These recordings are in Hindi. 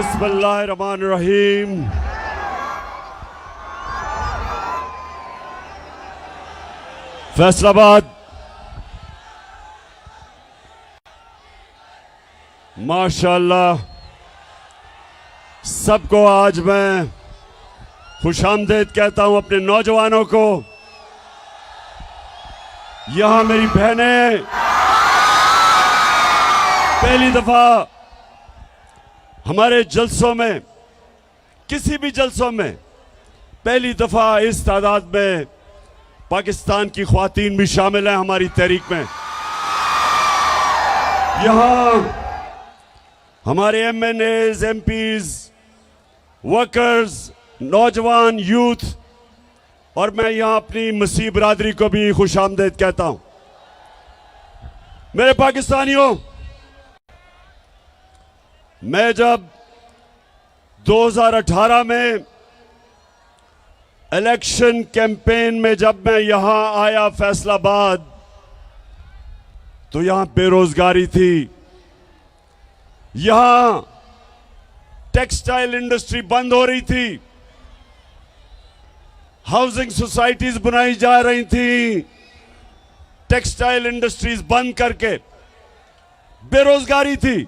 बिस्मिल्लाहिर्रहमानिर्रहीम। फैसलाबाद माशाअल्लाह सबको आज मैं खुशामदीद कहता हूं, अपने नौजवानों को। यहां मेरी बहनें पहली दफा हमारे जलसों में, किसी भी जलसों में पहली दफा इस तादाद में पाकिस्तान की ख्वातीन भी शामिल हैं हमारी तहरीक में। यहां हमारे एमएनएज, एमपीज, वर्कर्स, नौजवान, यूथ, और मैं यहां अपनी मसीह बरादरी को भी खुशामदीद कहता हूं। मेरे पाकिस्तानियों, मैं जब 2018 में इलेक्शन कैंपेन में जब मैं यहां आया फैसलाबाद, तो यहां बेरोजगारी थी, यहां टेक्सटाइल इंडस्ट्री बंद हो रही थी, हाउसिंग सोसाइटीज बनाई जा रही थी, टेक्सटाइल इंडस्ट्रीज बंद करके बेरोजगारी थी।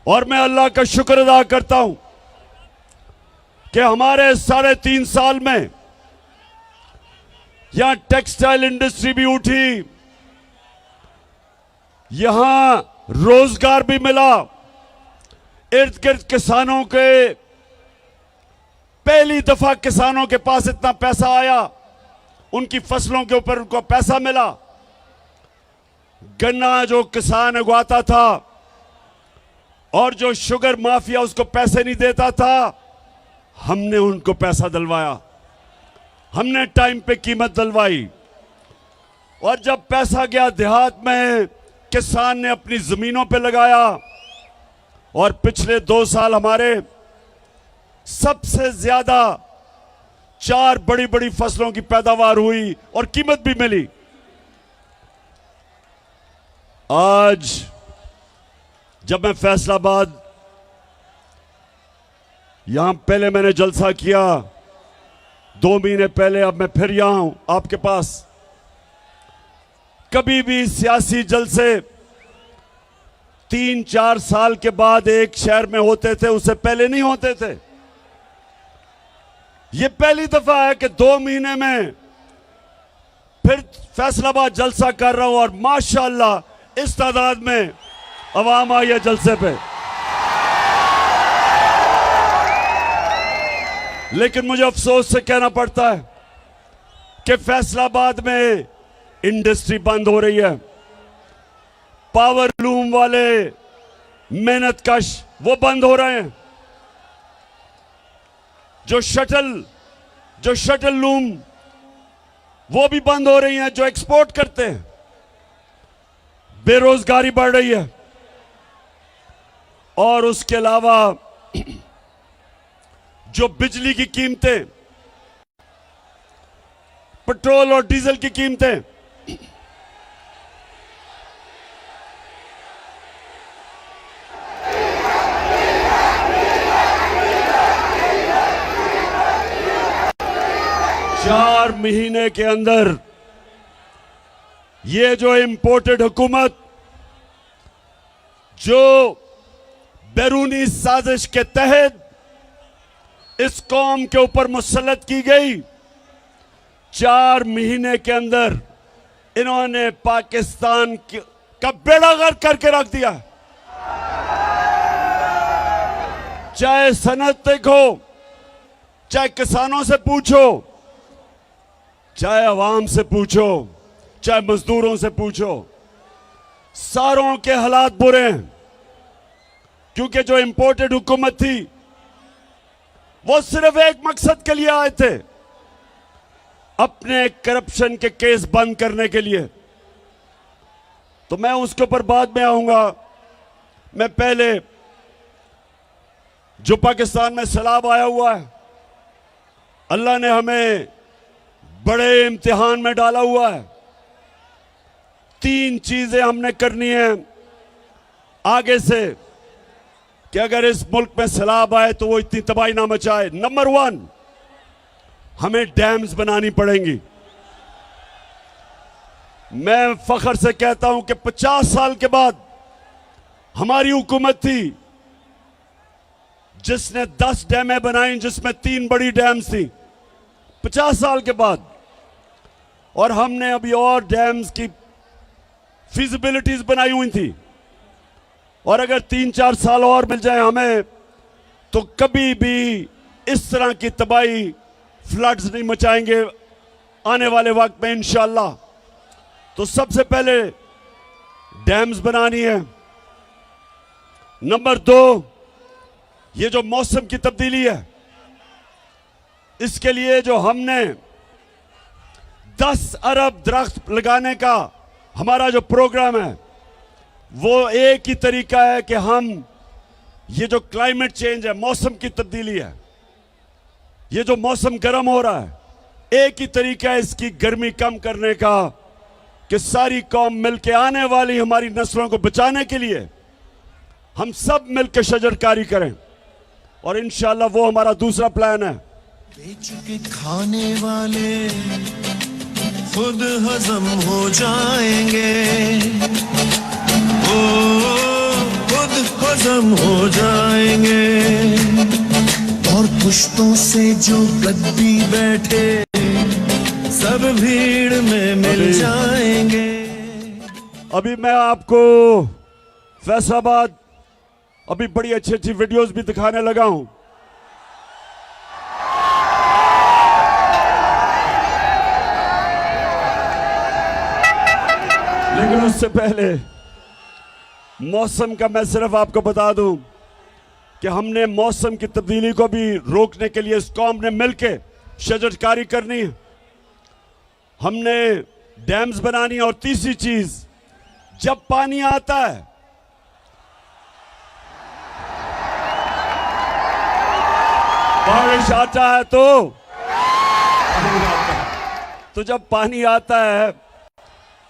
और मैं अल्लाह का शुक्र अदा करता हूं कि हमारे 3.5 साल में यहां टेक्सटाइल इंडस्ट्री भी उठी, यहां रोजगार भी मिला, इर्द गिर्द किसानों के, पहली दफा किसानों के पास इतना पैसा आया, उनकी फसलों के ऊपर उनको पैसा मिला। गन्ना जो किसान उगाता था और जो शुगर माफिया उसको पैसे नहीं देता था, हमने उनको पैसा दिलवाया, हमने टाइम पे कीमत दिलवाई। और जब पैसा गया देहात में, किसान ने अपनी जमीनों पे लगाया, और पिछले 2 साल हमारे सबसे ज्यादा 4 बड़ी बड़ी फसलों की पैदावार हुई और कीमत भी मिली। आज जब मैं फैसलाबाद, यहां पहले मैंने जलसा किया 2 महीने पहले, अब मैं फिर यहां हूं आपके पास। कभी भी सियासी जलसे 3-4 साल के बाद एक शहर में होते थे, उससे पहले नहीं होते थे। यह पहली दफा है कि 2 महीने में फिर फैसलाबाद जलसा कर रहा हूं, और माशाअल्लाह इस तादाद में अवाम आई है जलसे पे। लेकिन मुझे अफसोस से कहना पड़ता है कि फैसलाबाद में इंडस्ट्री बंद हो रही है, पावर लूम वाले मेहनत कश वो बंद हो रहे हैं, जो शटल लूम वो भी बंद हो रही हैं, जो एक्सपोर्ट करते हैं। बेरोजगारी बढ़ रही है, और उसके अलावा जो बिजली की कीमतें, पेट्रोल और डीजल की कीमतें, चार महीने के अंदर ये जो इंपोर्टेड हुकूमत, जो बैरूनी साजिश के तहत इस कौम के ऊपर मुसल्लत की गई, 4 महीने के अंदर इन्होंने पाकिस्तान का बेड़ा गर्क करके रख दिया। चाहे सनत देखो, चाहे किसानों से पूछो, चाहे अवाम से पूछो, चाहे मजदूरों से पूछो, सारों के हालात बुरे हैं। क्योंकि जो इंपोर्टेड हुकूमत थी वो सिर्फ एक मकसद के लिए आए थे, अपने करप्शन के केस बंद करने के लिए। तो मैं उसके ऊपर बाद में आऊंगा। मैं पहले जो पाकिस्तान में सैलाब आया हुआ है, अल्लाह ने हमें बड़े इम्तिहान में डाला हुआ है। 3 चीजें हमने करनी है आगे से। कि अगर इस मुल्क में सैलाब आए तो वो इतनी तबाही ना मचाए। नंबर 1, हमें डैम्स बनानी पड़ेंगी। मैं फख्र से कहता हूं कि 50 साल के बाद हमारी हुकूमत थी जिसने 10 डैमें बनाई, जिसमें 3 बड़ी डैम्स थी 50 साल के बाद। और हमने अभी और डैम्स की फिजिबिलिटीज बनाई हुई थी, और अगर 3-4 साल और मिल जाए हमें तो कभी भी इस तरह की तबाही, फ्लड्स नहीं मचाएंगे आने वाले वक्त में इंशाअल्लाह। तो सबसे पहले डैम्स बनानी है। नंबर 2, ये जो मौसम की तब्दीली है, इसके लिए जो हमने 10 अरब दरख्त लगाने का हमारा जो प्रोग्राम है, वो एक ही तरीका है कि हम ये जो क्लाइमेट चेंज है, मौसम की तब्दीली है, ये जो मौसम गर्म हो रहा है, एक ही तरीका है इसकी गर्मी कम करने का कि सारी कौम मिलके आने वाली हमारी नस्लों को बचाने के लिए हम सब मिलकर शजरकारी करें। और इंशाअल्लाह वो हमारा दूसरा प्लान है। बेच के खाने वाले खुद हजम हो जाएंगे, ओ खुद हजम हो जाएंगे, और पुश्तों से जो गद्दी बैठे सब भीड़ में मिल जाएंगे। अभी मैं आपको फैसलाबाद अभी बड़ी अच्छी अच्छी वीडियोस भी दिखाने लगा हूं। लेकिन उससे पहले मौसम का मैं सिर्फ आपको बता दूं कि हमने मौसम की तब्दीली को भी रोकने के लिए इस कौम ने मिलकर शजरकारी करनी है, हमने डैम्स बनानी है। और तीसरी चीज, जब पानी आता है बारिश आता है तो जब पानी आता है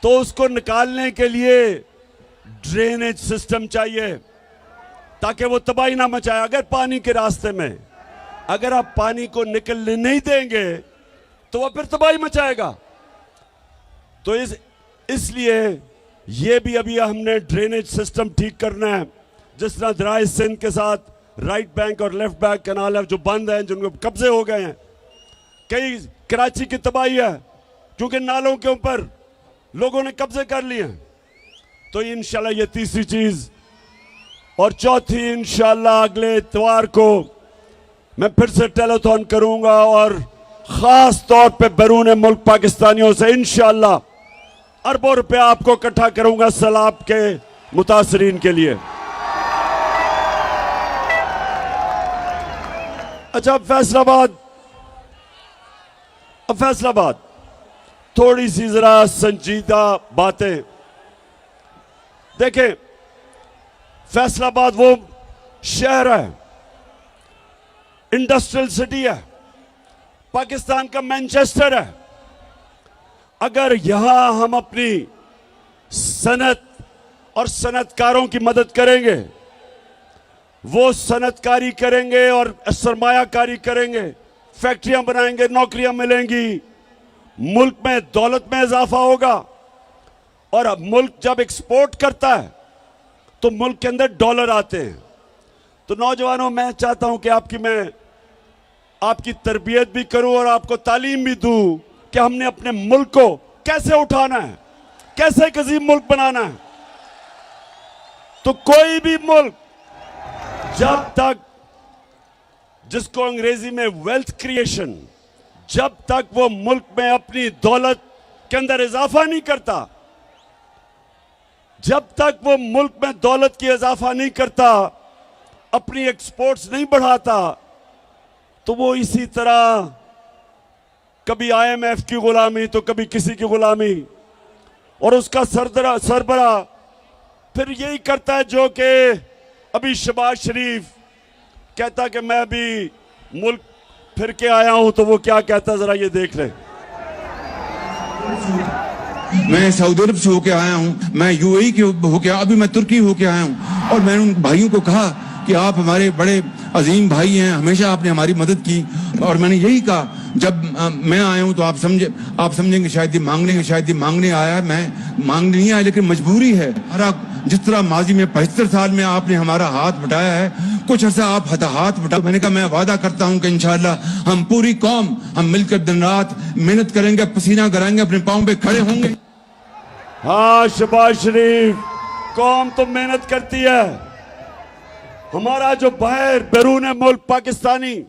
तो उसको निकालने के लिए ड्रेनेज सिस्टम चाहिए ताकि वो तबाही ना मचाए। अगर पानी के रास्ते में अगर आप पानी को निकलने नहीं देंगे तो वह फिर तबाही मचाएगा। तो इसलिए ये भी अभी हमने ड्रेनेज सिस्टम ठीक करना है। जिस तरह दराए सिंध के साथ राइट बैंक और लेफ्ट बैंक कैनाल है जो बंद हैं, जिनको कब्जे हो गए हैं। कई कराची की तबाही है क्योंकि नालों के ऊपर लोगों ने कब्जे कर लिए हैं। तो इंशाल्लाह ये तीसरी चीज। और चौथी, इंशाल्लाह अगले इतवार को मैं फिर से टेलीथॉन करूंगा और खास तौर पे बैरून मुल्क पाकिस्तानियों से इंशाल्लाह अरबों रुपया आपको इकट्ठा करूंगा सैलाब के मुतासरीन के लिए। अच्छा, फैसलाबाद थोड़ी सी जरा संजीदा बातें देखें। फैसलाबाद वो शहर है, इंडस्ट्रियल सिटी है, पाकिस्तान का मैनचेस्टर है। अगर यहां हम अपनी सनत और सनतकारों की मदद करेंगे, वो सनतकारी करेंगे और सरमायाकारी करेंगे, फैक्ट्रियां बनाएंगे, नौकरियां मिलेंगी, मुल्क में दौलत में इजाफा होगा। और अब मुल्क जब एक्सपोर्ट करता है तो मुल्क के अंदर डॉलर आते हैं। तो नौजवानों, मैं चाहता हूं कि मैं आपकी तरबियत भी करूं और आपको तालीम भी दूं कि हमने अपने मुल्क को कैसे उठाना है, कैसे एक अजीम मुल्क बनाना है। तो कोई भी मुल्क जब तक, जिसको अंग्रेजी में वेल्थ क्रिएशन, जब तक वो मुल्क में अपनी दौलत के अंदर इजाफा नहीं करता, जब तक वो मुल्क में दौलत की इजाफा नहीं करता, अपनी एक्सपोर्ट्स नहीं बढ़ाता, तो वो इसी तरह कभी IMF की गुलामी तो कभी किसी की गुलामी, और उसका सरबरा फिर यही करता है जो कि अभी शहबाज शरीफ कहता कि मैं भी मुल्क फिर के आया हूं। तो वो क्या कहता, जरा ये देख लें। मैं सऊदी अरब से होके आया हूं, मैं UAE के होके, अभी मैं तुर्की होके आया हूं। और मैंने उन भाइयों को कहा कि आप हमारे बड़े अजीम भाई हैं, हमेशा आपने हमारी मदद की। और मैंने यही कहा, जब मैं आया हूं तो आप समझेंगे शायद ये मांगने आया है। मैं मांगने नहीं आया, लेकिन मजबूरी है। जिस तरह माजी में 75 साल में आपने हमारा हाथ बटाया है, कुछ अर्सा आप हाथ बटा। मैंने कहा मैं वादा करता हूं कि इंशाअल्लाह हम पूरी कौम हम मिलकर दिन रात मेहनत करेंगे, पसीना कराएंगे, अपने पांव पे खड़े होंगे। हाँ शहबाज शरीफ, कौम तो मेहनत करती है। हमारा जो बाहर बैरून मुल्क पाकिस्तानी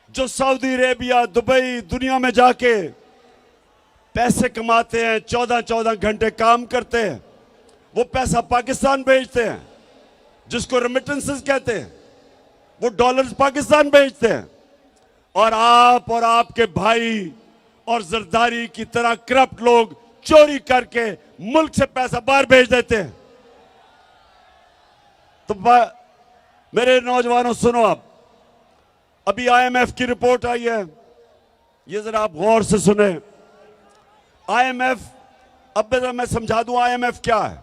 जो सऊदी अरेबिया, दुबई, दुनिया में जाके पैसे कमाते हैं, 14-14 घंटे काम करते हैं, वो पैसा पाकिस्तान भेजते हैं, जिसको रेमिटेंसेस कहते हैं। वो डॉलर्स पाकिस्तान भेजते हैं। और आप और आपके भाई और जरदारी की तरह करप्ट लोग चोरी करके मुल्क से पैसा बाहर भेज देते हैं। तो मेरे नौजवानों सुनो, आप अभी आईएमएफ की रिपोर्ट आई है, ये जरा आप गौर से सुने। आईएमएफ, अब जरा मैं समझा दूं आईएमएफ क्या है।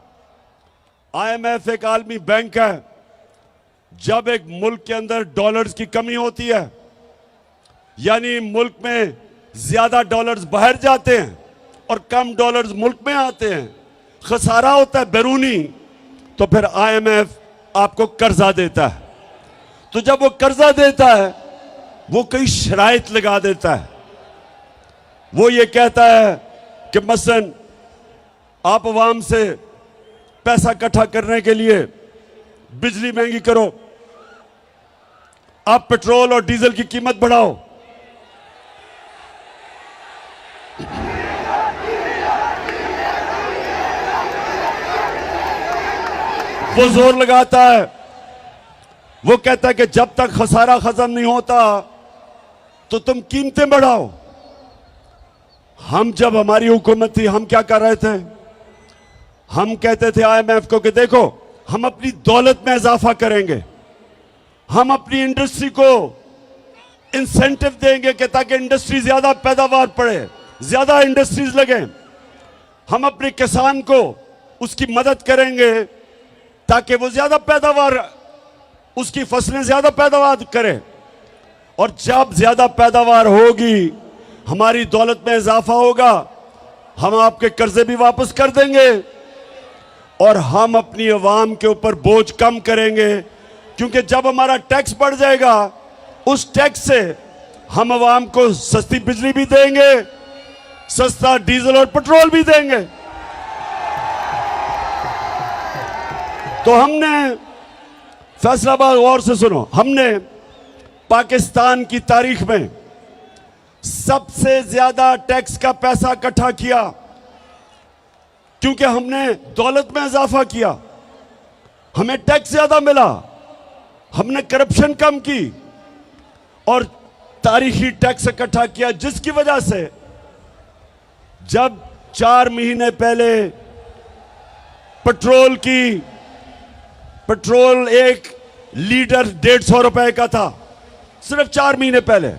आईएमएफ एक आलमी बैंक है। जब एक मुल्क के अंदर डॉलर्स की कमी होती है, यानी मुल्क में ज्यादा डॉलर्स बाहर जाते हैं और कम डॉलर्स मुल्क में आते हैं, खसारा होता है बैरूनी, तो फिर आईएमएफ आपको कर्जा देता है। तो जब वो कर्जा देता है, वो कई शराइत लगा देता है। वो ये कहता है कि मसलन आप अवाम से पैसा इकट्ठा करने के लिए बिजली महंगी करो, आप पेट्रोल और डीजल की कीमत बढ़ाओ, वो जोर लगाता है। वो कहता है कि जब तक खसारा खत्म नहीं होता तो तुम कीमतें बढ़ाओ। हम जब हमारी हुकूमत थी, हम क्या कर रहे थे? हम कहते थे आईएमएफ को कि देखो, हम अपनी दौलत में इजाफा करेंगे, हम अपनी इंडस्ट्री को इंसेंटिव देंगे कि ताकि इंडस्ट्री ज्यादा पैदावार पड़े, ज्यादा इंडस्ट्रीज लगे। हम अपने किसान को उसकी मदद करेंगे ताकि वो ज्यादा पैदावार, उसकी फसलें ज्यादा पैदावार करे। और जब ज्यादा पैदावार होगी, हमारी दौलत में इजाफा होगा, हम आपके कर्जे भी वापस कर देंगे और हम अपनी अवाम के ऊपर बोझ कम करेंगे। क्योंकि जब हमारा टैक्स बढ़ जाएगा, उस टैक्स से हम अवाम को सस्ती बिजली भी देंगे, सस्ता डीजल और पेट्रोल भी देंगे। तो हमने फैसलाबाद, गौर से सुनो, हमने पाकिस्तान की तारीख में सबसे ज्यादा टैक्स का पैसा इकट्ठा किया, क्योंकि हमने दौलत में इजाफा किया, हमें टैक्स ज्यादा मिला, हमने करप्शन कम की और तारीखी टैक्स इकट्ठा किया, जिसकी वजह से जब 4 महीने पहले पेट्रोल एक लीटर 150 रुपए का था, सिर्फ 4 महीने पहले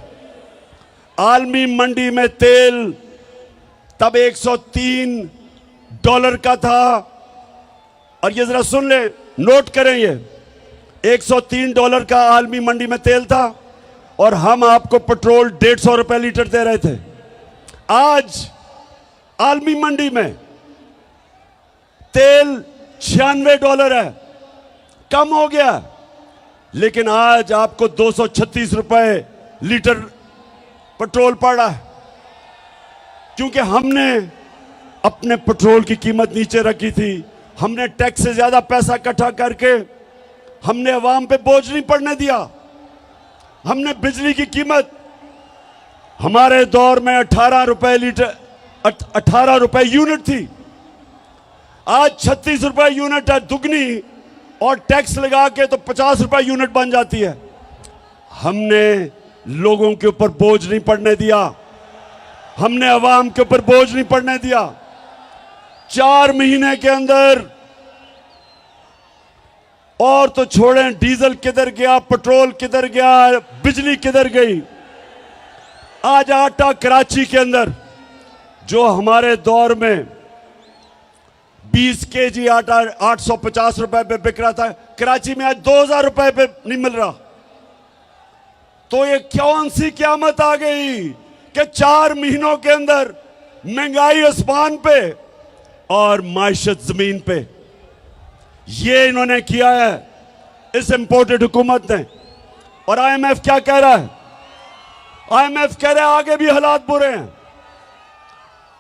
आलमी मंडी में तेल तब $103 का था। और ये जरा सुन ले, नोट करें, ये $103 का आलमी मंडी में तेल था और हम आपको पेट्रोल 150 रुपए लीटर दे रहे थे। आज आलमी मंडी में तेल $96 है, कम हो गया, लेकिन आज आपको 236 रुपए लीटर पेट्रोल पड़ रहा है, क्योंकि हमने अपने पेट्रोल की कीमत नीचे रखी थी। हमने टैक्स से ज्यादा पैसा इकट्ठा करके हमने अवाम पे बोझ नहीं पड़ने दिया। हमने बिजली की कीमत, हमारे दौर में 18 रुपए लीटर, 18 रुपए यूनिट थी, आज 36 रुपए यूनिट है, दुगनी, और टैक्स लगा के तो 50 रुपए यूनिट बन जाती है। हमने लोगों के ऊपर बोझ नहीं पड़ने दिया, हमने अवाम के ऊपर बोझ नहीं पड़ने दिया। 4 महीने के अंदर, और तो छोड़ें डीजल किधर गया, पेट्रोल किधर गया, बिजली किधर गई। आज आटा कराची के अंदर जो हमारे दौर में 20 केजी आटा 850 रुपए पे बिक रहा था, कराची में आज 2000 रुपए पे नहीं मिल रहा। तो ये कौन सी क़यामत आ गई कि 4 महीनों के अंदर महंगाई आसमान पे और माइशत जमीन पे। ये इन्होंने किया है इस इंपोर्टेड हुकूमत ने। और आईएमएफ क्या कह रहा है? आईएमएफ कह रहा है आगे भी हालात बुरे हैं।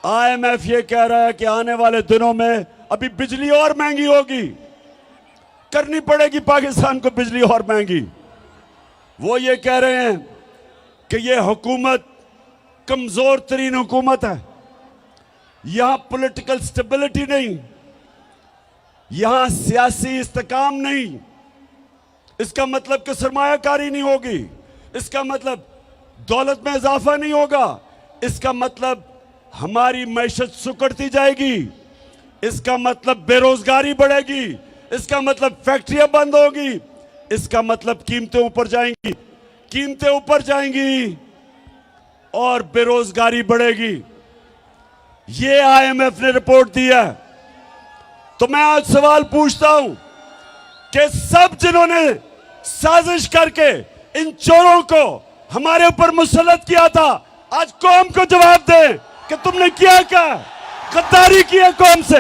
आईएमएफ ये कह रहा है कि आने वाले दिनों में अभी बिजली और महंगी होगी, करनी पड़ेगी पाकिस्तान को बिजली और महंगी। वो ये कह रहे हैं कि ये हुकूमत कमजोर तरीन हुकूमत है, यहां पॉलिटिकल स्टेबिलिटी नहीं, यहां सियासी इस्तेकाम नहीं। इसका मतलब कि सरमायाकारी नहीं होगी, इसका मतलब दौलत में इजाफा नहीं होगा, इसका मतलब हमारी मैशत सुकड़ती जाएगी, इसका मतलब बेरोजगारी बढ़ेगी, इसका मतलब फैक्ट्रियां बंद होगी, इसका मतलब कीमतें ऊपर जाएंगी, कीमतें ऊपर जाएंगी और बेरोजगारी बढ़ेगी। ये आईएमएफ ने रिपोर्ट दी है। तो मैं आज सवाल पूछता हूं कि सब जिन्होंने साजिश करके इन चोरों को हमारे ऊपर मुसल्लत किया था, आज कौम को जवाब दें कि तुमने किया क्या? गद्दारी की है कौम से।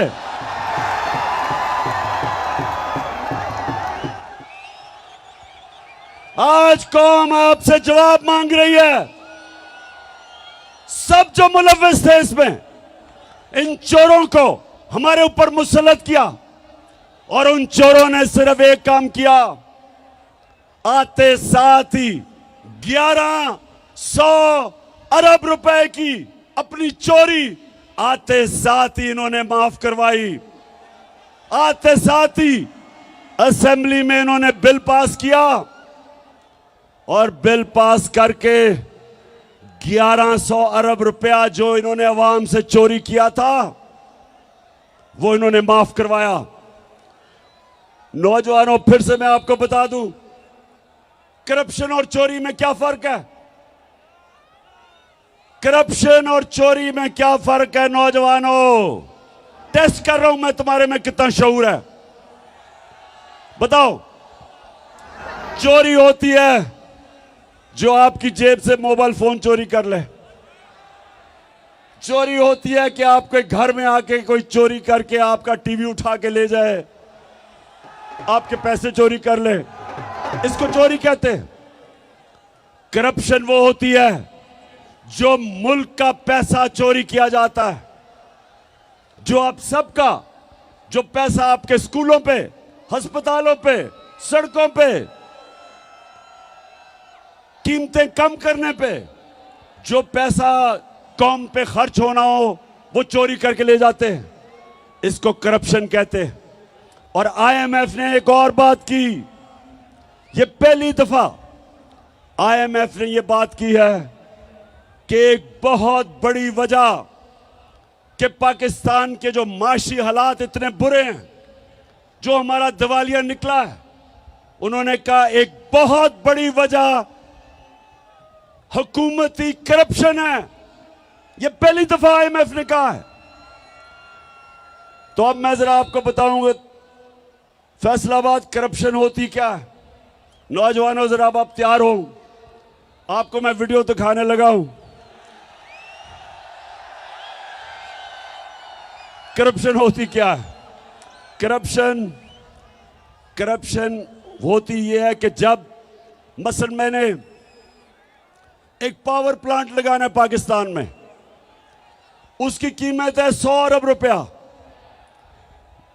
आज कौम आपसे जवाब मांग रही है। सब जो मुलव्विस थे इसमें, इन चोरों को हमारे ऊपर मुसल्लत किया और उन चोरों ने सिर्फ एक काम किया, आते साथ ही 1100 अरब रुपए की अपनी चोरी आते साथ ही इन्होंने माफ करवाई। आते साथ ही असेंबली में इन्होंने बिल पास किया और बिल पास करके 1100 अरब रुपया जो इन्होंने अवाम से चोरी किया था वो इन्होंने माफ करवाया। नौजवानों, फिर से मैं आपको बता दूं, करप्शन और चोरी में क्या फर्क है? करप्शन और चोरी में क्या फर्क है नौजवानों? टेस्ट कर रहा हूं मैं तुम्हारे में कितना शऊर है। बताओ। चोरी होती है जो आपकी जेब से मोबाइल फोन चोरी कर ले। चोरी होती है कि आपके घर में आके कोई चोरी करके आपका टीवी उठा के ले जाए, आपके पैसे चोरी कर ले। इसको चोरी कहते हैं। करप्शन वो होती है जो मुल्क का पैसा चोरी किया जाता है, जो आप सबका, जो पैसा आपके स्कूलों पे, अस्पतालों पे, सड़कों पे, कीमतें कम करने पे, जो पैसा कौम पे खर्च होना हो वो चोरी करके ले जाते हैं। इसको करप्शन कहते हैं। और आईएमएफ ने एक और बात की। ये पहली दफा आईएमएफ ने ये बात की है कि एक बहुत बड़ी वजह कि पाकिस्तान के जो माशी हालात इतने बुरे हैं, जो हमारा दिवालिया निकला है, उन्होंने कहा एक बहुत बड़ी वजह हुकूमती करप्शन है। ये पहली दफा आईएमएफ ने कहा है। तो अब मैं जरा आपको बताऊंगा फैसलाबाद करप्शन होती क्या है। नौजवानों, जरा अब आप तैयार हो, आपको मैं वीडियो दिखाने लगा हूं। करप्शन होती क्या है? करप्शन होती यह है कि जब मसलन मैंने एक पावर प्लांट लगाना है पाकिस्तान में, उसकी कीमत है 100 अरब रुपया।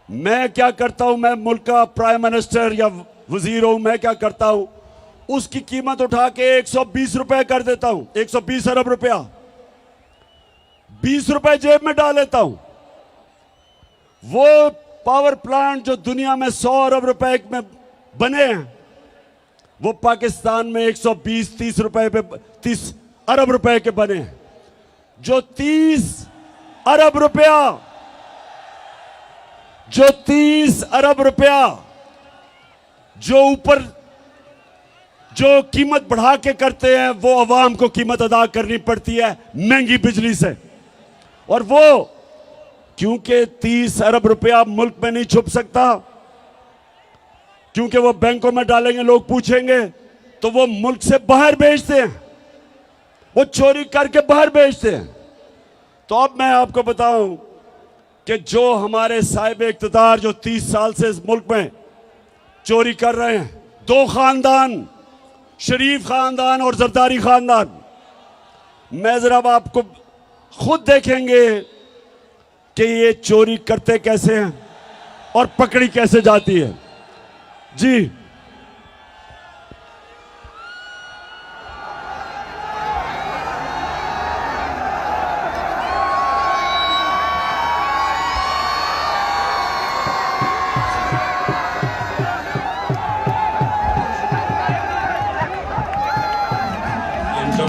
मैं क्या करता हूं, मैं मुल्क का प्राइम मिनिस्टर या वजीर हूं, मैं क्या करता हूं, उसकी कीमत उठा के 120 रुपए कर देता हूं, 120 अरब रुपया, 20 रुपए जेब में डाल लेता हूं। वो पावर प्लांट जो दुनिया में 100 अरब रुपए में बने हैं, वो पाकिस्तान में 120-30 रुपए पे 30 अरब रुपए के बने हैं। जो 30 अरब रुपया जो ऊपर जो कीमत बढ़ा के करते हैं, वो अवाम को कीमत अदा करनी पड़ती है महंगी बिजली से। और वो क्योंकि 30 अरब रुपया मुल्क में नहीं छुप सकता, क्योंकि वो बैंकों में डालेंगे, लोग पूछेंगे, तो वो मुल्क से बाहर भेजते हैं, वो चोरी करके बाहर भेजते हैं। तो अब मैं आपको बताऊं कि जो हमारे साहिब इख्तियार जो 30 साल से इस मुल्क में चोरी कर रहे हैं, 2 खानदान, शरीफ खानदान और जरदारी खानदान, मैं जरा अब आपको खुद देखेंगे कि ये चोरी करते कैसे हैं और पकड़ी कैसे जाती है। जी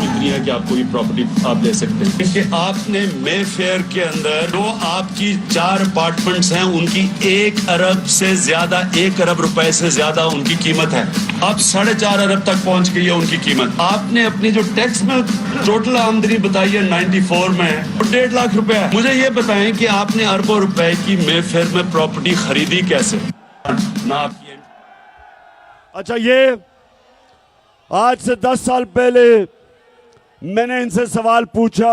इतनी है कि आपको ये प्रॉपर्टी आप ले सकते हैं कि आपने मे फेयर के अंदर जो आपकी 4 अपार्टमेंट्स हैं उनकी 1 अरब से ज्यादा, 1 अरब रुपए से ज्यादा उनकी कीमत है। अब 4.5 अरब तक पहुंच गई है उनकी कीमत। आपने अपनी जो टैक्स में टोटल आमदनी बताई है 94 में 1.5 लाख रुपए है। मुझे ये बताएं कि आपने अरबों रुपए की मे फेयर में प्रॉपर्टी खरीदी कैसे ना आपकी। अच्छा, ये आज से 10 साल पहले मैंने इनसे सवाल पूछा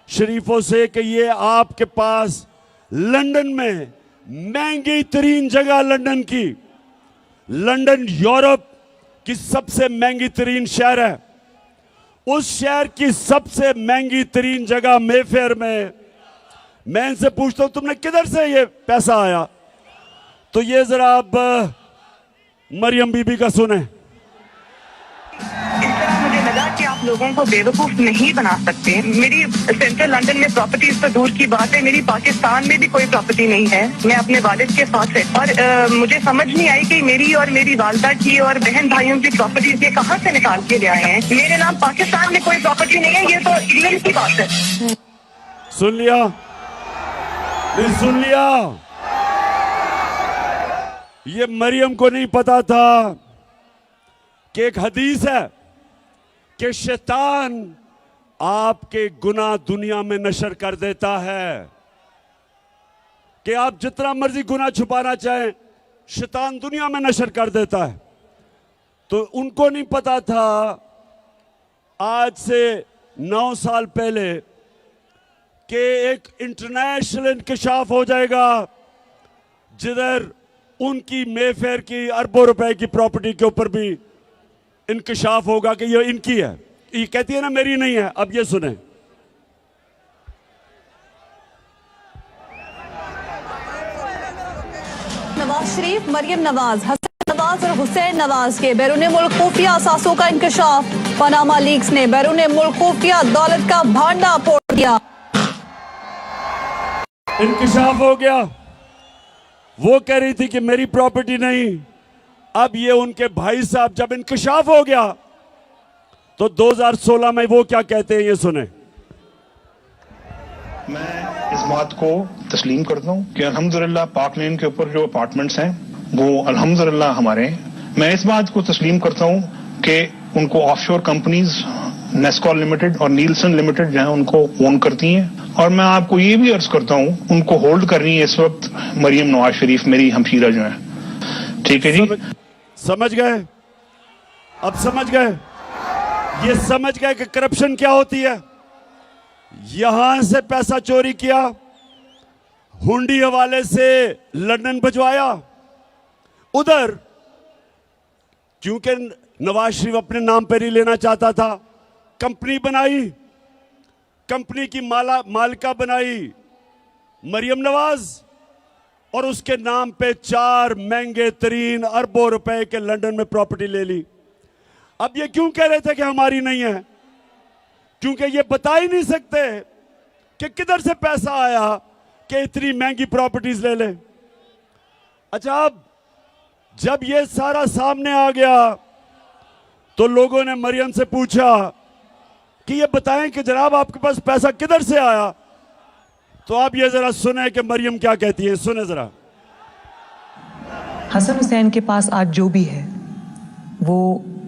शरीफों से कि ये आपके पास लंदन में महंगी तरीन जगह, लंदन यूरोप की सबसे महंगी तरीन शहर है, उस शहर की सबसे महंगी तरीन जगह मेफेयर में मैं इनसे पूछता हूं तुमने किधर से ये पैसा आया? तो ये जरा अब मरियम बीबी का सुने। कि आप लोगों को बेवकूफ नहीं बना सकते। मेरी सेंट्रल लंदन में प्रॉपर्टीज तो दूर की बात है, मेरी पाकिस्तान में भी कोई प्रॉपर्टी नहीं है। मैं अपने वालिद के साथ है और मुझे समझ नहीं आई कि मेरी और मेरी वालदा की और बहन भाइयों की प्रॉपर्टीज ये कहाँ से निकाल के ले आए हैं। मेरे नाम पाकिस्तान में कोई प्रॉपर्टी नहीं है, ये तो इलीगल की बात है। सुन लिया, सुन लिया। ये मरियम को नहीं पता था कि एक हदीस है कि शैतान आपके गुनाह दुनिया में नशर कर देता है, कि आप जितना मर्जी गुनाह छुपाना चाहें शैतान दुनिया में नशर कर देता है। तो उनको नहीं पता था आज से 9 साल पहले कि एक इंटरनेशनल इंकशाफ हो जाएगा जिधर उनकी मेफेयर की अरबों रुपए की प्रॉपर्टी के ऊपर भी इंकशाफ होगा कि ये इनकी है। ये कहती है ना मेरी नहीं है। अब ये सुने, नवाज शरीफ, मरियम नवाज, हसन नवाज और हुसैन नवाज के बैरून मुल्क खुफिया असासों का इंकशाफ। पनामा लीक्स ने बैरून मुल्क खुफिया दौलत का भांडा फोड़ दिया। इंकशाफ हो गया। वो कह रही थी कि मेरी प्रॉपर्टी नहीं। अब ये उनके भाई साहब जब इंकशाफ हो गया तो 2016 में वो क्या कहते हैं, ये सुने। मैं इस बात को तस्लीम करता हूँ कि अल्हम्दुलिल्लाह पाक लेन के ऊपर जो अपार्टमेंट्स हैं वो अल्हम्दुलिल्लाह हमारे हैं। मैं इस बात को तस्लीम करता हूँ कि उनको ऑफशोर कंपनीज नेस्कॉल लिमिटेड और नीलसन लिमिटेड जो है उनको ओन करती हैं। और मैं आपको ये भी अर्ज करता हूँ उनको होल्ड कर रही है इस वक्त मरियम नवाज शरीफ, मेरी हमशीरा जो है। ठीक है जी, समझ गए? अब समझ गए? ये समझ गए कि करप्शन क्या होती है। यहां से पैसा चोरी किया, हुंडी हवाले से लंदन भिजवाया, उधर क्योंकि नवाज शरीफ अपने नाम पर ही लेना चाहता था, कंपनी बनाई, कंपनी की मालिका बनाई मरियम नवाज और उसके नाम पे 4 महंगे तरीन अरबों रुपए के लंदन में प्रॉपर्टी ले ली। अब ये क्यों कह रहे थे कि हमारी नहीं है? क्योंकि ये बता ही नहीं सकते कि किधर से पैसा आया कि इतनी महंगी प्रॉपर्टीज ले ले। अच्छा, अब जब ये सारा सामने आ गया तो लोगों ने मरियम से पूछा कि ये बताएं कि जनाब आपके पास पैसा किधर से आया। तो आप ये जरा सुने कि मरियम क्या कहती है, सुने जरा। हसन हुसैन के पास आज जो भी है वो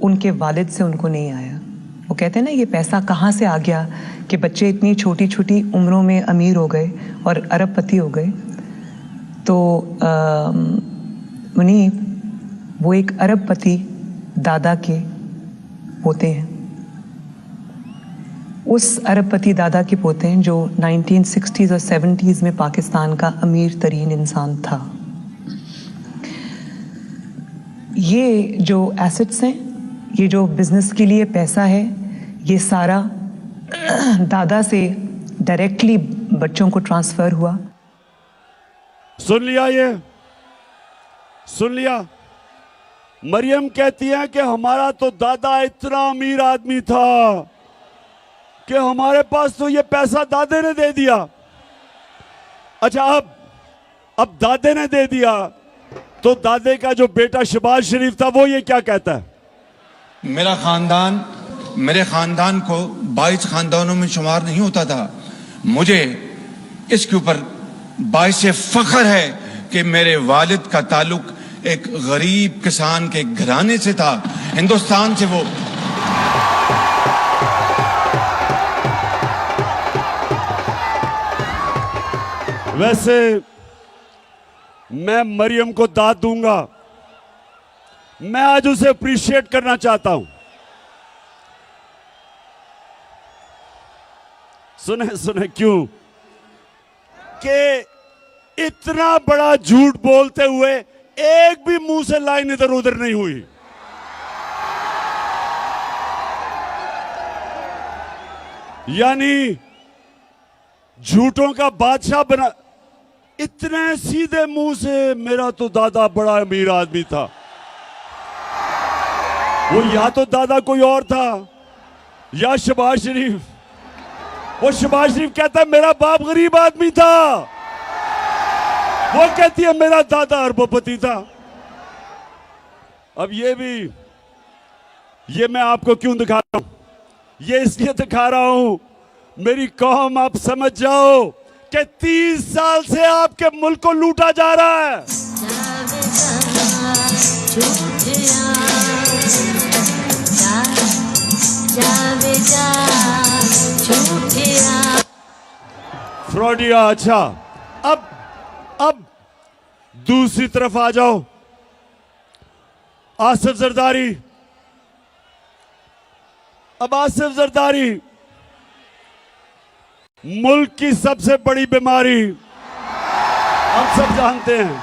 उनके वालिद से उनको नहीं आया, वो कहते हैं ना, ये पैसा कहाँ से आ गया कि बच्चे इतनी छोटी छोटी उम्रों में अमीर हो गए और अरबपति हो गए। तो मुनीब वो एक अरबपति दादा के पोते हैं, उस अरबपति दादा के पोते हैं जो 1960s और 70s में पाकिस्तान का अमीर तरीन इंसान था। ये जो एसेट्स हैं, ये जो बिजनेस के लिए पैसा है, ये सारा दादा से डायरेक्टली बच्चों को ट्रांसफर हुआ। सुन लिया, ये सुन लिया। मरियम कहती है कि हमारा तो दादा इतना अमीर आदमी था कि हमारे पास तो ये पैसा दादे ने दे दिया। अच्छा, अब दादे ने दे दिया तो दादे का जो बेटा शहबाज शरीफ था वो ये क्या कहता है? मेरे खानदान को 22 खानदानों में शुमार नहीं होता था। मुझे इसके ऊपर बाइस फख्र है कि मेरे वालिद का ताल्लुक एक गरीब किसान के घराने से था, हिंदुस्तान से। वो वैसे मैं मरियम को दाद दूंगा, मैं आज उसे अप्रिशिएट करना चाहता हूं। सुने सुने क्यों कि इतना बड़ा झूठ बोलते हुए एक भी मुंह से लाइन इधर उधर नहीं हुई। यानी झूठों का बादशाह बना, इतने सीधे मुंह से मेरा तो दादा बड़ा अमीर आदमी था। वो या तो दादा कोई और था या शहबाज शरीफ। वो शहबाज शरीफ कहता है मेरा बाप गरीब आदमी था, वो कहती है मेरा दादा अरबपति था। अब ये मैं आपको क्यों दिखा रहा हूं? ये इसलिए दिखा रहा हूं मेरी कौम आप समझ जाओ कि 30 साल से आपके मुल्क को लूटा जा रहा है। फ्रॉडिया। अच्छा, अब दूसरी तरफ आ जाओ। आसिफ जरदारी। अब आसिफ जरदारी मुल्क की सबसे बड़ी बीमारी हम सब जानते हैं।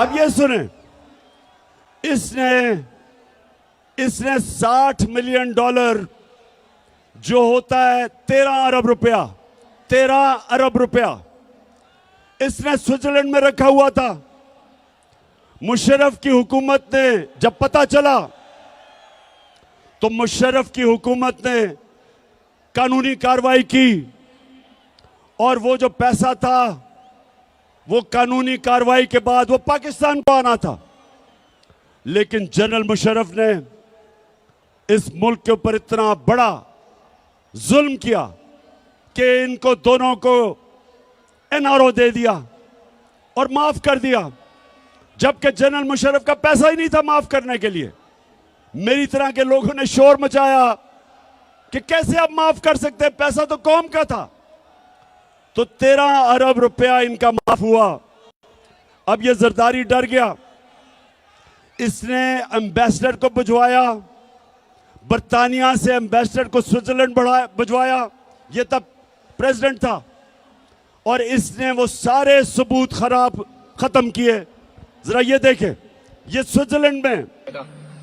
अब ये सुने, इसने $60 मिलियन जो होता है 13 अरब रुपया इसने स्विट्जरलैंड में रखा हुआ था। मुशर्रफ की हुकूमत ने जब पता चला तो मुशर्रफ की हुकूमत ने कानूनी कार्रवाई की और वो जो पैसा था वो कानूनी कार्रवाई के बाद वो पाकिस्तान को आना था। लेकिन जनरल मुशर्रफ ने इस मुल्क के ऊपर इतना बड़ा जुल्म किया कि इनको दोनों को एनआरओ दे दिया और माफ कर दिया, जबकि जनरल मुशर्रफ का पैसा ही नहीं था माफ करने के लिए। मेरी तरह के लोगों ने शोर मचाया कि कैसे आप माफ कर सकते हैं, पैसा तो कौम का था। तो 13 अरब रुपया इनका माफ हुआ। अब ये जरदारी डर गया, इसने एम्बेसडर को भिजवाया, बर्तानिया से एम्बेसडर को स्विट्जरलैंड भिजवाया, ये तब प्रेसिडेंट था, और इसने वो सारे सबूत खत्म किए। जरा ये देखें, ये स्विट्जरलैंड में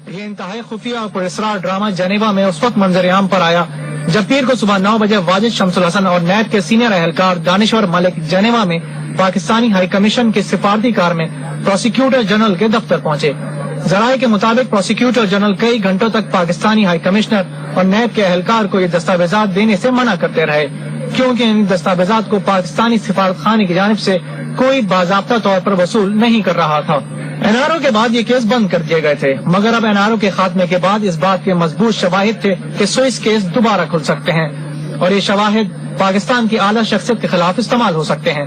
ये इंतहाई खुफिया और पुरस्कार ड्रामा जेनेवा में उस वक्त मंजर-ए-आम पर आया जब पीर को सुबह 9 बजे वाजिद शमसुल हसन और नैब के सीनियर एहलकार दानिश्वर मलिक जेनेवा में पाकिस्तानी हाई कमीशन की सिफारती कार में प्रोसिक्यूटर जनरल के दफ्तर पहुंचे। जराये के मुताबिक प्रोसिक्यूटर जनरल कई घंटों तक पाकिस्तानी हाई कमिश्नर और नैब के एहलकार को ये दस्तावेजात देने से मना करते रहे, क्योंकि इन दस्तावेजात को पाकिस्तानी सिफारत खाने की जानिब से कोई बाज़ाब्ता तौर पर वसूल नहीं कर रहा था। एनआरओ के बाद ये केस बंद कर दिए गए थे, मगर अब एनआरओ के खात्मे के बाद इस बात के मजबूत शवाहिद थे कि स्विस केस दोबारा खुल सकते हैं और ये शवाहिद पाकिस्तान की आला शख्सियत के खिलाफ इस्तेमाल हो सकते हैं।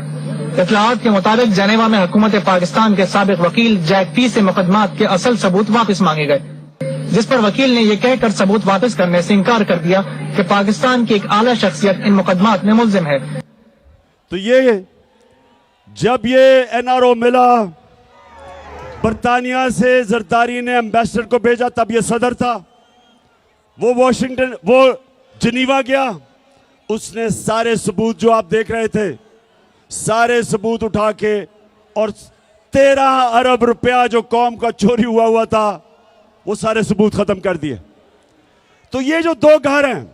इत्तलाआत के मुताबिक जेनेवा में हुकूमत पाकिस्तान के साबिक वकील जैक पी से मुकदमात के असल सबूत वापस मांगे गए। जिस पर वकील ने ये कहकर सबूत वापस करने से इनकार कर दिया कि पाकिस्तान की एक आला शख्सियत इन मुकदमात में मुल्जिम है। तो ये जब ये एनआरओ मिला बरतानिया से, जरदारी ने एम्बेसडर को भेजा, तब ये सदर था, वो जिनीवा गया, उसने सारे सबूत जो आप देख रहे थे, सारे सबूत उठा के और 13 अरब रुपया जो कौम का चोरी हुआ था वो सारे सबूत खत्म कर दिए। तो ये जो दो घर हैं,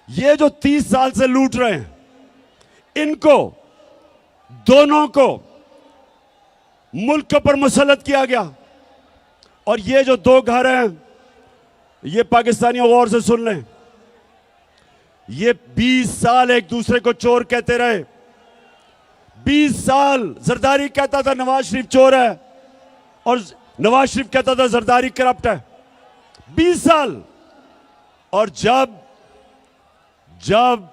ये जो 30 साल से लूट रहे हैं, इनको दोनों को मुल्क पर मुसल्लत किया गया। और ये जो दो घर हैं, ये पाकिस्तानियों गौर से सुन लें, ये 20 साल एक दूसरे को चोर कहते रहे। 20 साल जरदारी कहता था नवाज शरीफ चोर है और नवाज शरीफ कहता था जरदारी करप्ट है। 20 साल। और जब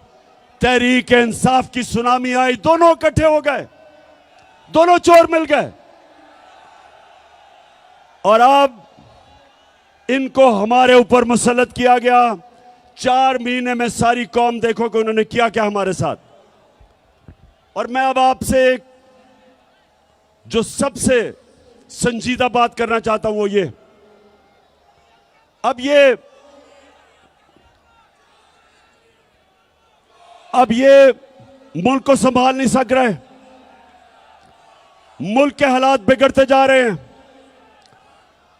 तहरीक इंसाफ की सुनामी आई, दोनों इकट्ठे हो गए, दोनों चोर मिल गए। और अब इनको हमारे ऊपर मुसल्लत किया गया। 4 महीने में सारी कौम देखो कि उन्होंने किया क्या हमारे साथ। और मैं अब आपसे जो सबसे संजीदा बात करना चाहता हूं वो ये, अब ये मुल्क को संभाल नहीं सक रहे, मुल्क के हालात बिगड़ते जा रहे हैं।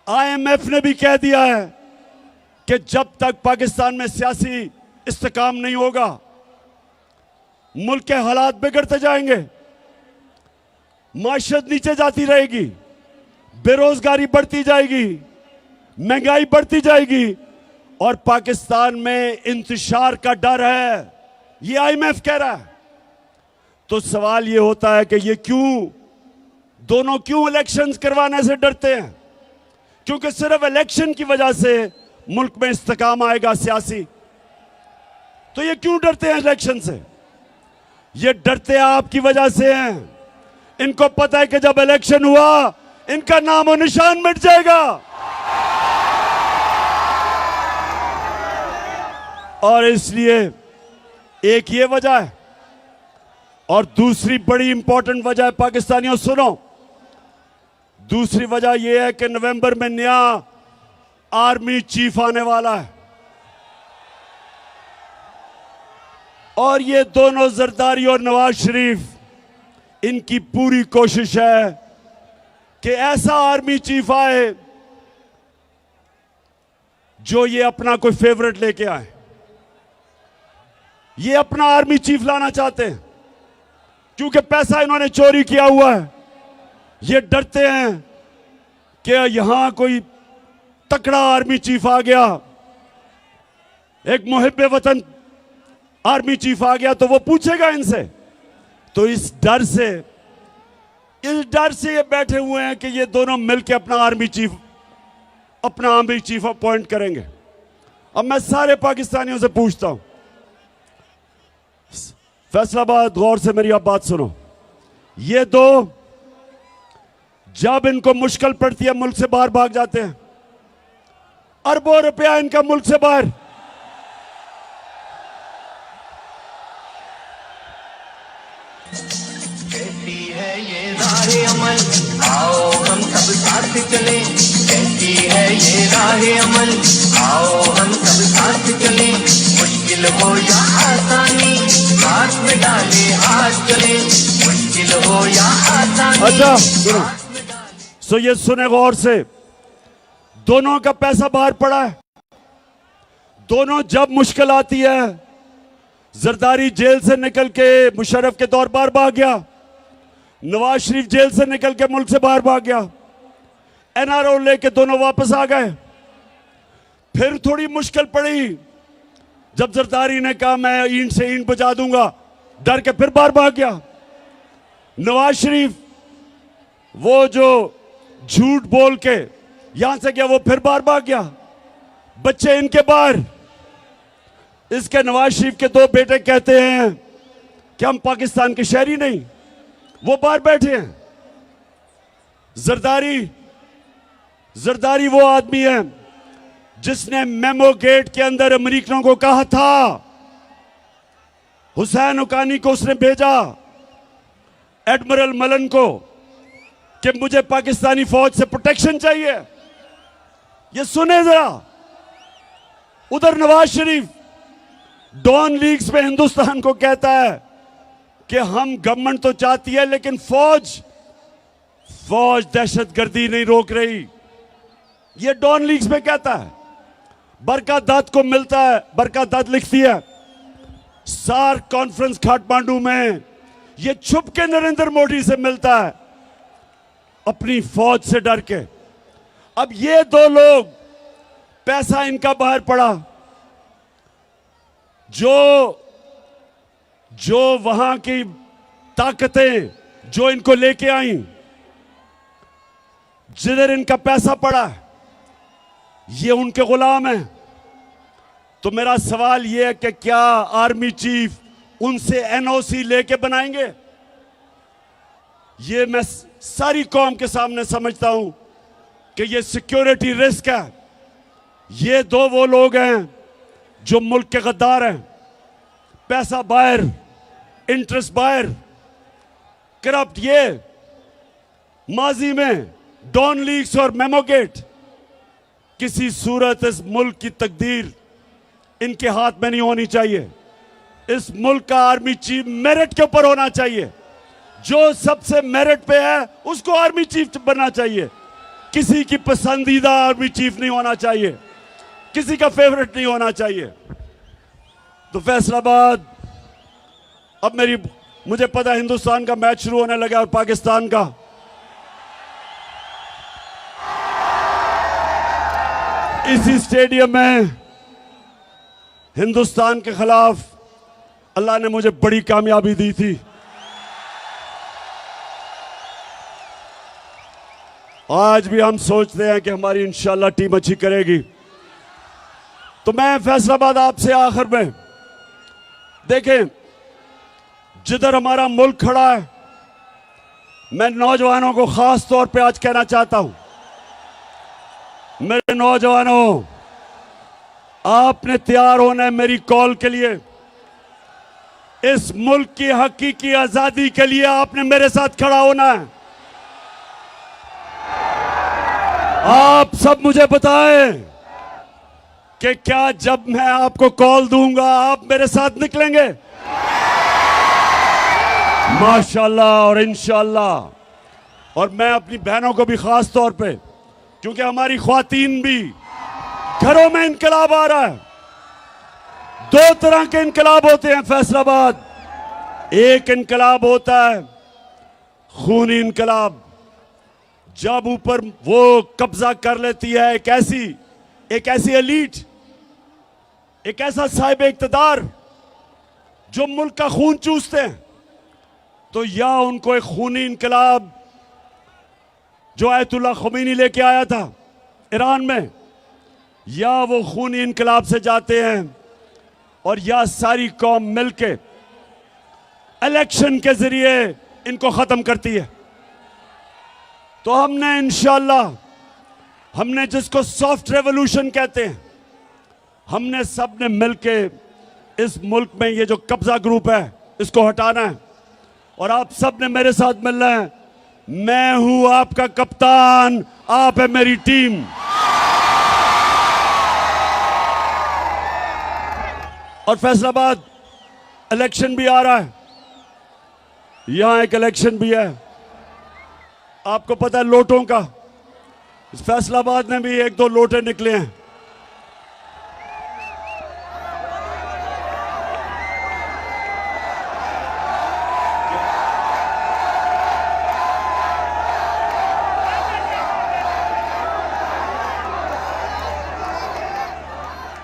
IMF ने भी कह दिया है कि जब तक पाकिस्तान में सियासी इस्तेकाम नहीं होगा, मुल्क के हालात बिगड़ते जाएंगे, माशरत नीचे जाती रहेगी, बेरोजगारी बढ़ती जाएगी, महंगाई बढ़ती जाएगी और पाकिस्तान में इंतशार का डर है, ये IMF कह रहा है। तो सवाल ये होता है कि ये दोनों क्यों इलेक्शंस करवाने से डरते हैं? क्योंकि सिर्फ इलेक्शन की वजह से मुल्क में इस्तेकाम आएगा सियासी। तो ये क्यों डरते हैं इलेक्शन से? ये डरते आपकी वजह से हैं। इनको पता है कि जब इलेक्शन हुआ इनका नाम और निशान मिट जाएगा। और इसलिए एक ये वजह है। और दूसरी बड़ी इंपॉर्टेंट वजह है, पाकिस्तानियों सुनो, दूसरी वजह यह है कि नवंबर में नया आर्मी चीफ आने वाला है। और ये दोनों जरदारी और नवाज शरीफ, इनकी पूरी कोशिश है कि ऐसा आर्मी चीफ आए जो ये अपना कोई फेवरेट लेके आए। ये अपना आर्मी चीफ लाना चाहते हैं क्योंकि पैसा इन्होंने चोरी किया हुआ है। ये डरते हैं कि यहां कोई तकड़ा आर्मी चीफ आ गया, एक मुहिब्बे वतन आर्मी चीफ आ गया तो वो पूछेगा इनसे। तो इस डर से ये बैठे हुए हैं कि ये दोनों मिलकर अपना आर्मी चीफ अपॉइंट करेंगे। अब मैं सारे पाकिस्तानियों से पूछता हूं, फैसलाबाद, गौर से मेरी आप बात सुनो। ये दो जब इनको मुश्किल पड़ती है मुल्क से बाहर भाग जाते हैं। अरबों रुपया इनका मुल्क से बाहर। कहती है ये राह अमल, आओ हम सब साथ चले। कहती है ये राह अमल, आओ हम सब साथ चले। मुश्किल हो या आसानी, हाथ में डाले हाथ चले। मुश्किल हो या आसानी। अच्छा सुनो, सो ये सुने गौर से, दोनों का पैसा बाहर पड़ा है। दोनों जब मुश्किल आती है, जरदारी जेल से निकल के मुशर्रफ के दौर पर भाग गया, नवाज शरीफ जेल से निकल के मुल्क से बाहर भाग गया, एनआरओ लेके दोनों वापस आ गए। फिर थोड़ी मुश्किल पड़ी, जब जरदारी ने कहा मैं ईंट से ईंट बचा दूंगा, डर के फिर बाहर भाग गया। नवाज शरीफ वो जो झूठ बोल के यहां से गया, वो फिर बाहर भाग गया। बच्चे इनके बाहर, इसके नवाज शरीफ के 2 बेटे कहते हैं कि हम पाकिस्तान के शहरी नहीं, वो बाहर बैठे हैं। जरदारी वो आदमी है जिसने मेमो गेट के अंदर अमेरिकनों को कहा था, हुसैन हुक्कानी को उसने भेजा, एडमिरल मलन को, कि मुझे पाकिस्तानी फौज से प्रोटेक्शन चाहिए। ये सुने जरा, उधर नवाज शरीफ डॉन लीग्स में हिंदुस्तान को कहता है कि हम गवर्नमेंट तो चाहती है लेकिन फौज दहशतगर्दी नहीं रोक रही। ये डॉन लीग्स में कहता है। बरकत दत्त को मिलता है, बरकत दत्त लिखती है सार्क कॉन्फ्रेंस काठमांडू में, ये छुप के नरेंद्र मोदी से मिलता है अपनी फौज से डर के। अब ये दो लोग, पैसा इनका बाहर पड़ा, जो वहां की ताकतें जो इनको लेके आई, जिधर इनका पैसा पड़ा, ये उनके गुलाम हैं। तो मेरा सवाल यह है कि क्या आर्मी चीफ उनसे एनओसी लेके बनाएंगे? ये मैं सारी कौम के सामने समझता हूं कि ये सिक्योरिटी रिस्क है। ये दो वो लोग हैं जो मुल्क के गद्दार हैं। पैसा बाहर, इंटरेस्ट बाहर, करप्ट। ये माजी में डॉन लीग्स और मेमोगेट, किसी सूरत इस मुल्क की तकदीर इनके हाथ में नहीं होनी चाहिए। इस मुल्क का आर्मी चीफ मेरिट के ऊपर होना चाहिए। जो सबसे मेरिट पे है उसको आर्मी चीफ बनना चाहिए। किसी की पसंदीदा आर्मी चीफ नहीं होना चाहिए, किसी का फेवरेट नहीं होना चाहिए। तो फैसलाबाद, अब मुझे पता है हिंदुस्तान का मैच शुरू होने लगा और पाकिस्तान का। इसी स्टेडियम में हिंदुस्तान के खिलाफ अल्लाह ने मुझे बड़ी कामयाबी दी थी। आज भी हम सोचते हैं कि हमारी इंशाल्लाह टीम अच्छी करेगी। तो मैं फैसलाबाद आपसे आखिर में, देखें जिधर हमारा मुल्क खड़ा है, मैं नौजवानों को खास तौर पे आज कहना चाहता हूं, मेरे नौजवानों, आपने तैयार होना है मेरी कॉल के लिए। इस मुल्क की हकीकी आजादी के लिए आपने मेरे साथ खड़ा होना है। आप सब मुझे बताएं कि क्या जब मैं आपको कॉल दूंगा आप मेरे साथ निकलेंगे? माशाल्लाह और इंशाल्लाह। और मैं अपनी बहनों को भी खास तौर पे, क्योंकि हमारी ख्वातीन भी घरों में इनकलाब आ रहा है। दो तरह के इनकलाब होते हैं फैसलाबाद। एक इनकलाब होता है खूनी इनकलाब, जब ऊपर वो कब्जा कर लेती है एक ऐसी एलीट, एक ऐसा साहिब इख्तिदार जो मुल्क का खून चूसते हैं। तो या उनको एक खूनी इनकलाब जो आयतुल्लाह ख़ुमैनी लेके आया था ईरान में, या वो खूनी इनकलाब से जाते हैं और या सारी कौम मिलके इलेक्शन के जरिए इनको खत्म करती है। तो हमने इंशाल्लाह, हमने जिसको सॉफ्ट रेवोल्यूशन कहते हैं, हमने सब ने मिलके इस मुल्क में ये जो कब्जा ग्रुप है इसको हटाना है। और आप सब ने मेरे साथ मिलना है। मैं हूं आपका कप्तान, आप है मेरी टीम। और फैसलाबाद इलेक्शन भी आ रहा है, यहां एक इलेक्शन भी है, आपको पता है लोटों का। फैसलाबाद में भी एक दो लोटे निकले हैं।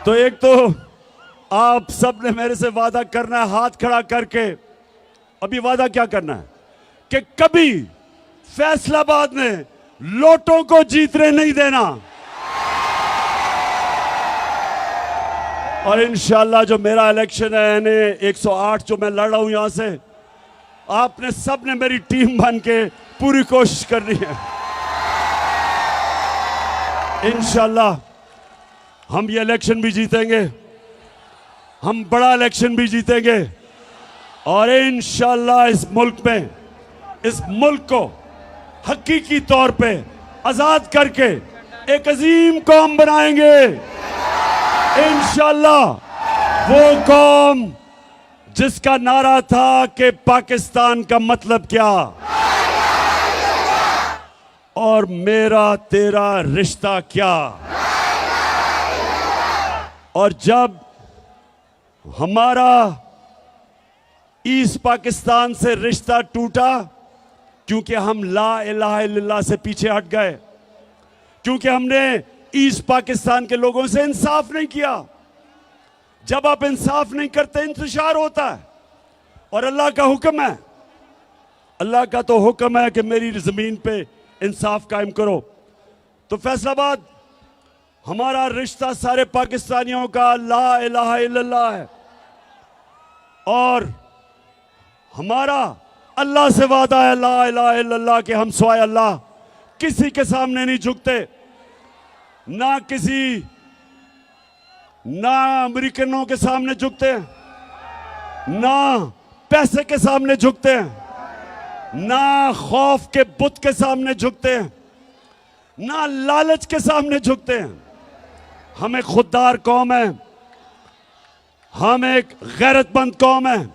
तो एक तो आप सब ने मेरे से वादा करना है हाथ खड़ा करके। अभी वादा क्या करना है कि कभी फैसलाबाद में लोटों को जीतने नहीं देना। और इंशाल्लाह जो मेरा इलेक्शन है यानी 108 जो मैं लड़ रहा हूं यहां से, आपने सब ने मेरी टीम बन के पूरी कोशिश करनी है। इंशाल्लाह हम ये इलेक्शन भी जीतेंगे, हम बड़ा इलेक्शन भी जीतेंगे और इंशाअल्लाह इस मुल्क को हकीकी तौर पे आजाद करके एक अजीम कौम बनाएंगे। इंशाअल्लाह वो कौम जिसका नारा था कि पाकिस्तान का मतलब क्या और मेरा तेरा रिश्ता क्या। और जब हमारा ईस्ट पाकिस्तान से रिश्ता टूटा, क्योंकि हम ला इलाहा इल्लल्लाह से पीछे हट गए, क्योंकि हमने ईस्ट पाकिस्तान के लोगों से इंसाफ नहीं किया। जब आप इंसाफ नहीं करते इंतशार होता है और अल्लाह का हुक्म है, अल्लाह का तो हुक्म है कि मेरी जमीन पे इंसाफ कायम करो। तो फैसलाबाद हमारा रिश्ता सारे पाकिस्तानियों का ला इलाहा इल्लल्लाह है और हमारा अल्लाह से वादा है ला इलाहा इल्लल्लाह कि हम सिवाय अल्लाह किसी के सामने नहीं झुकते, ना अमेरिकनों के सामने झुकते हैं, ना पैसे के सामने झुकते हैं, ना खौफ के बुत के सामने झुकते हैं, ना लालच के सामने झुकते हैं। हम एक खुददार कौम है, हम एक गैरतमंद कौम है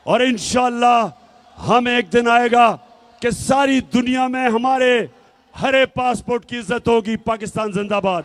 और इंशाअल्लाह हम एक दिन आएगा कि सारी दुनिया में हमारे हरे पासपोर्ट की इज्जत होगी। पाकिस्तान जिंदाबाद।